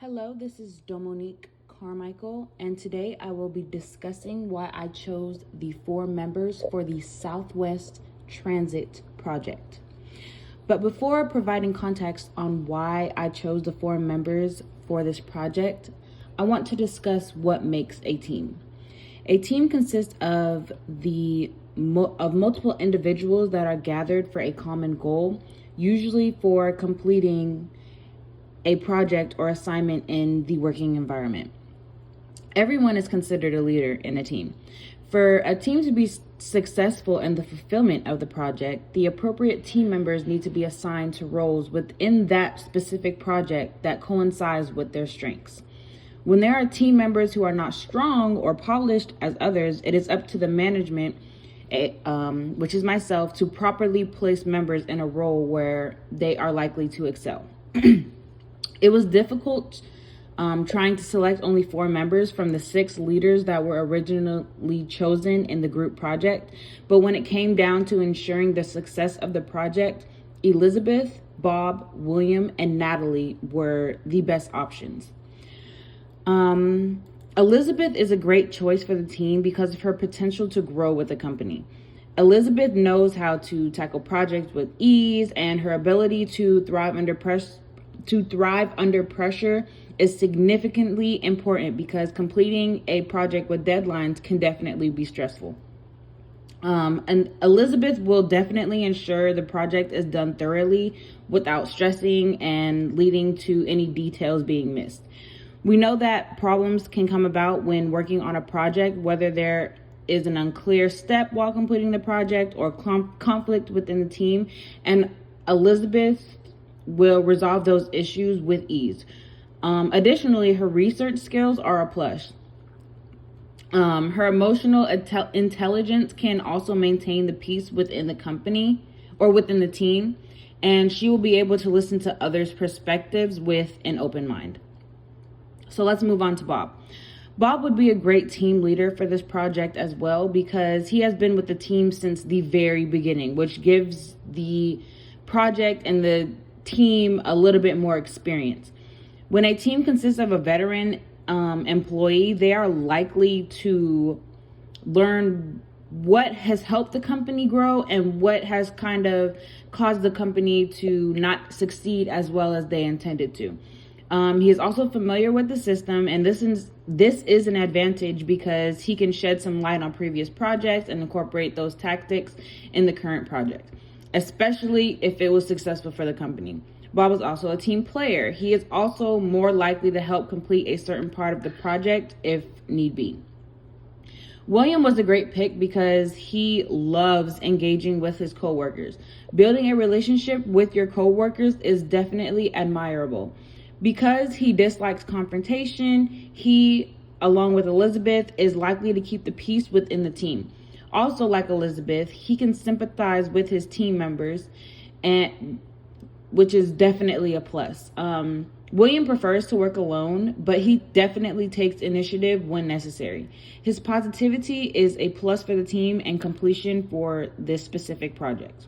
Hello, this is Domoneec Carmichael, and today I will be discussing why I chose the 4 members for the Southwest Transit Project. But before providing context on why I chose the 4 members for this project, I want to discuss what makes a team. A team consists of multiple individuals that are gathered for a common goal, usually for completing a project or assignment in the working environment. Everyone is considered a leader in a team. For a team to be successful in the fulfillment of the project, the appropriate team members need to be assigned to roles within that specific project that coincides with their strengths. When there are team members who are not strong or polished as others, it is up to the management, which is myself, to properly place members in a role where they are likely to excel. It was difficult trying to select only 4 members from the 6 leaders that were originally chosen in the group project. But when it came down to ensuring the success of the project, Elizabeth, Bob, William, and Natalie were the best options. Elizabeth is a great choice for the team because of her potential to grow with the company. Elizabeth knows how to tackle projects with ease, and her ability to thrive under pressure is significantly important because completing a project with deadlines can definitely be stressful. And Elizabeth will definitely ensure the project is done thoroughly without stressing and leading to any details being missed. We know that problems can come about when working on a project, whether there is an unclear step while completing the project or conflict within the team, and Elizabeth will resolve those issues with ease. Additionally, her research skills are a plus. Her emotional intelligence can also maintain the peace within the company or within the team, and she will be able to listen to others' perspectives with an open mind. So let's move on to Bob. Bob would be a great team leader for this project as well because he has been with the team since the very beginning, which gives the project and the team a little bit more experience. When a team consists of a veteran employee, they are likely to learn what has helped the company grow and what has kind of caused the company to not succeed as well as they intended to. He is also familiar with the system, and this is an advantage because he can shed some light on previous projects and incorporate those tactics in the current project, especially if it was successful for the company. Bob is also a team player. He is also more likely to help complete a certain part of the project if need be. William was a great pick because he loves engaging with his coworkers. Building a relationship with your coworkers is definitely admirable. Because he dislikes confrontation, he, along with Elizabeth, is likely to keep the peace within the team. Also, like Elizabeth, he can sympathize with his team members, and which is definitely a plus. William prefers to work alone, but he definitely takes initiative when necessary. His positivity is a plus for the team and completion for this specific project.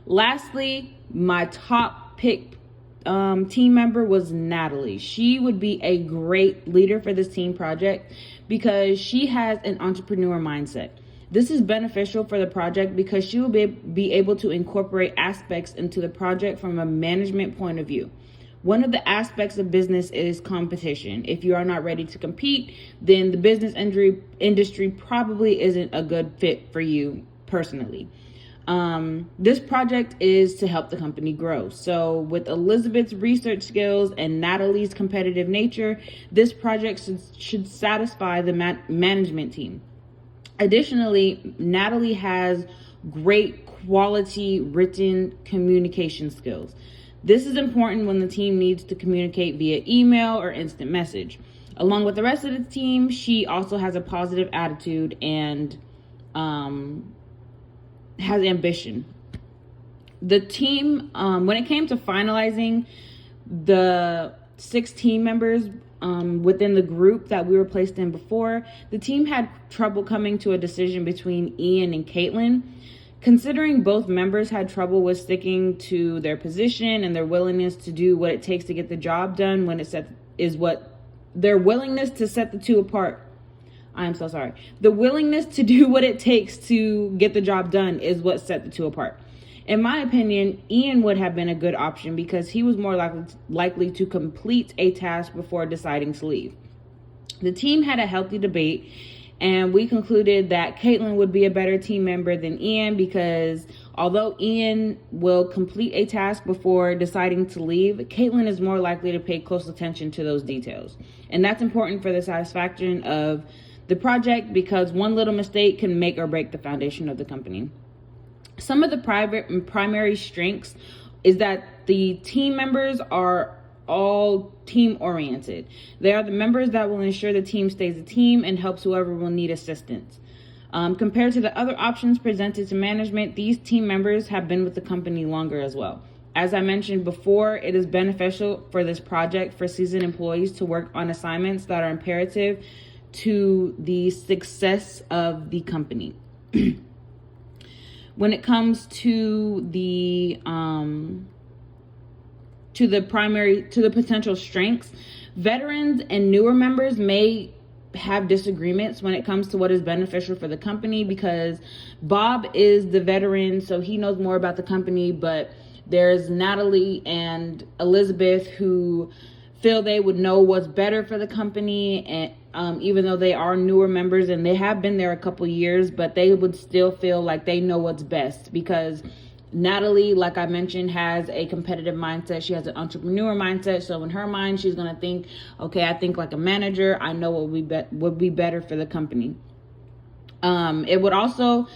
Lastly, my top pick team member was Natalie. She would be a great leader for this team project because she has an entrepreneur mindset. This is beneficial for the project because she will be able to incorporate aspects into the project from a management point of view. One of the aspects of business is competition. If you are not ready to compete, then the business industry probably isn't a good fit for you personally. This project is to help the company grow. So with Elizabeth's research skills and Natalie's competitive nature, this project should satisfy the management team. Additionally, Natalie has great quality written communication skills. This is important when the team needs to communicate via email or instant message. Along with the rest of the team, she also has a positive attitude and has ambition. The team, when it came to finalizing the 6 team members within the group that we were placed in before, the team had trouble coming to a decision between Ian and Caitlin Considering both members had trouble with sticking to their position and their willingness to do what it takes to get the job done their willingness to set the two apart. I am so sorry. The willingness to do what it takes to get the job done is what set the two apart. In my opinion, Ian would have been a good option because he was more likely to complete a task before deciding to leave. The team had a healthy debate, and we concluded that Caitlin would be a better team member than Ian because although Ian will complete a task before deciding to leave, Caitlin is more likely to pay close attention to those details. And that's important for the satisfaction of the project because one little mistake can make or break the foundation of the company. Some of the primary strengths is that the team members are all team oriented. They are the members that will ensure the team stays a team and helps whoever will need assistance. Compared to the other options presented to management, these team members have been with the company longer as well. As I mentioned before, it is beneficial for this project for seasoned employees to work on assignments that are imperative to the success of the company. When it comes to the potential strengths, veterans and newer members may have disagreements when it comes to what is beneficial for the company because Bob is the veteran, so he knows more about the company, but there's Natalie and Elizabeth who feel they would know what's better for the company, and even though they are newer members and they have been there a couple years, but they would still feel like they know what's best because Natalie, like I mentioned, has a competitive mindset. She has an entrepreneur mindset. So in her mind, she's going to think, okay, I think like a manager. I know what would be better for the company. It would also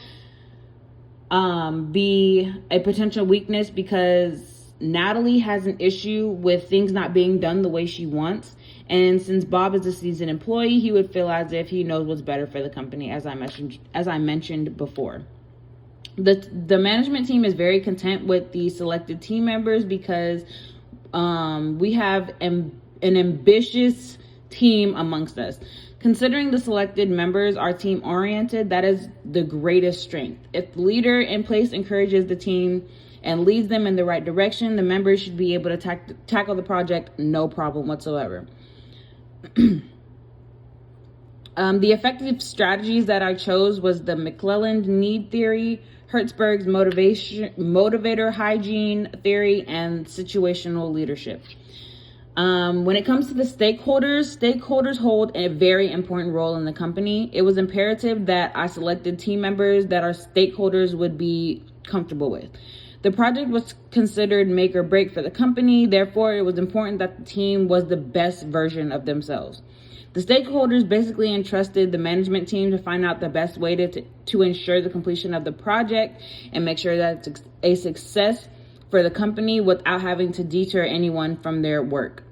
be a potential weakness because Natalie has an issue with things not being done the way she wants. And since Bob is a seasoned employee, he would feel as if he knows what's better for the company, as I mentioned before. The management team is very content with the selected team members because we have an ambitious team amongst us. Considering the selected members are team oriented, that is the greatest strength. If the leader in place encourages the team and leads them in the right direction, the members should be able to tackle the project no problem whatsoever. The effective strategies that I chose was the McClelland need theory, Hertzberg's motivator hygiene theory, and situational leadership. When it comes to the stakeholders hold a very important role in the company. It was imperative that I selected team members that our stakeholders would be comfortable with. The project was considered make or break for the company. Therefore, it was important that the team was the best version of themselves. The stakeholders basically entrusted the management team to find out the best way to ensure the completion of the project and make sure that it's a success for the company without having to deter anyone from their work.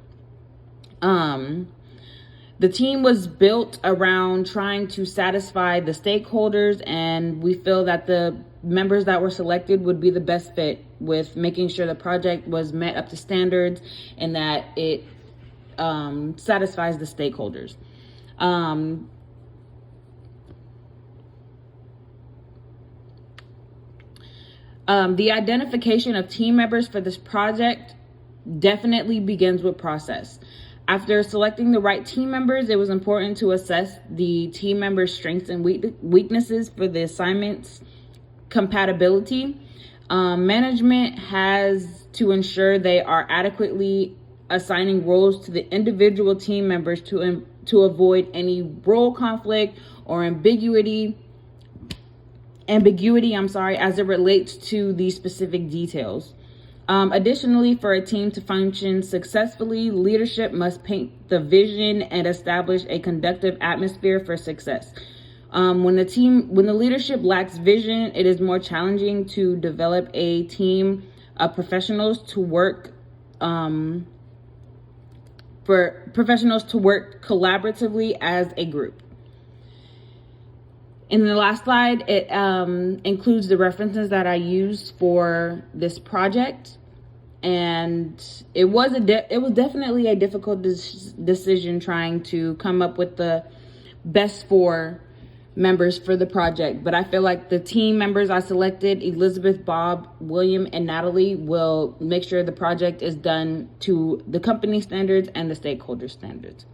The team was built around trying to satisfy the stakeholders, and we feel that the members that were selected would be the best fit with making sure the project was met up to standards and that it satisfies the stakeholders. The identification of team members for this project definitely begins with process. After selecting the right team members, it was important to assess the team members' strengths and weaknesses for the assignment's compatibility. Management has to ensure they are adequately assigning roles to the individual team members to avoid any role conflict or ambiguity, as it relates to the specific details. Additionally, for a team to function successfully, leadership must paint the vision and establish a conducive atmosphere for success. When the leadership lacks vision, it is more challenging to develop a team of professionals to work collaboratively as a group. In the last slide, it includes the references that I used for this project, and it was definitely a difficult decision trying to come up with the best for members for the project, but I feel like the team members I selected, Elizabeth, Bob, William, and Natalie, will make sure the project is done to the company standards and the stakeholder standards.